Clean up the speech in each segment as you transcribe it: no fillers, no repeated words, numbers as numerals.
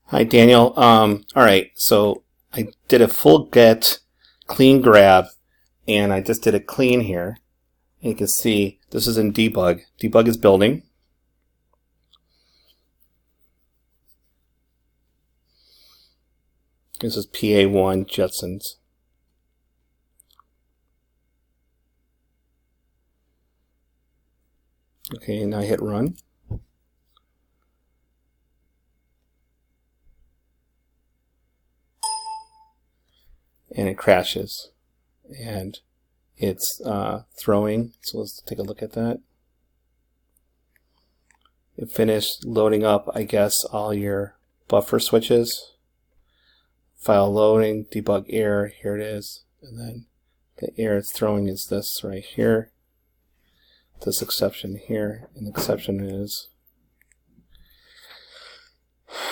Hi, Daniel. All right, so I did a full get clean grab, and I just did a clean here. And you can see this is in debug. Debug is building. This is PA1 Jetsons. Okay, now I hit run. And it crashes. And it's throwing, so let's take a look at that. It finished loading up, I guess, all your buffer switches. File loading, debug error, here it is. And then the error it's throwing is this right here. This exception here, and the exception is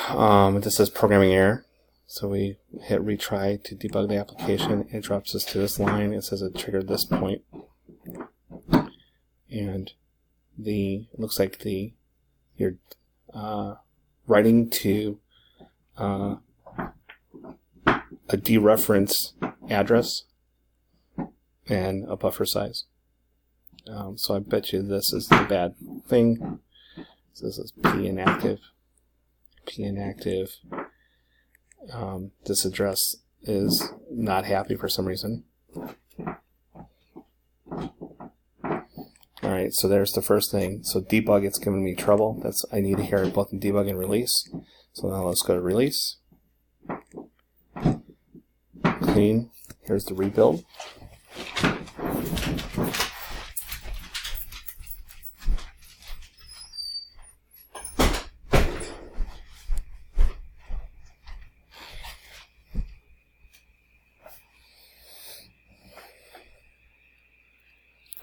this says programming error. So we hit retry to debug the application. It drops us to this line. It says it triggered this point, and it looks like you're writing to a dereference address and a buffer size. So I bet you this is the bad thing. So this is P inactive. P inactive. This address is not happy for some reason. Alright, so there's the first thing. So debug, it's giving me trouble. I need to hear it both in debug and release. So now let's go to release. Clean. Here's the rebuild.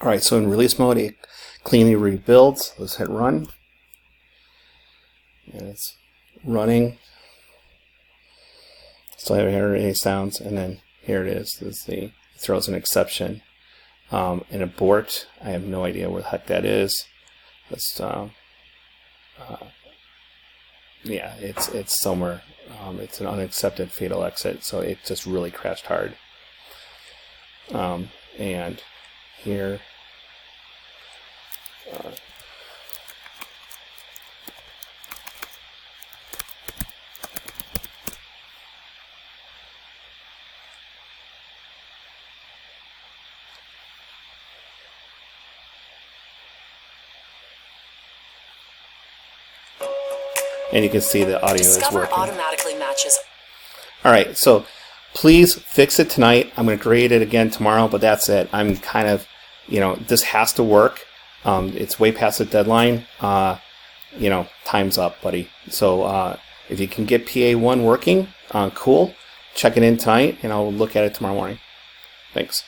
Alright, so in release mode, it cleanly rebuilds. Let's hit run. And it's running. Still haven't heard any sounds, and then here it is. It throws an exception. An abort. I have no idea where the heck that is. Let's, yeah, it's somewhere. It's an unaccepted fatal exit, so it just really crashed hard. And here, and you can see the audio is working. Automatically matches. All right, so please fix it tonight. I'm going to grade it again tomorrow, but that's it. I'm kind of, this has to work. It's way past the deadline. Time's up, buddy. So if you can get PA1 working, cool. Check it in tonight, and I'll look at it tomorrow morning. Thanks.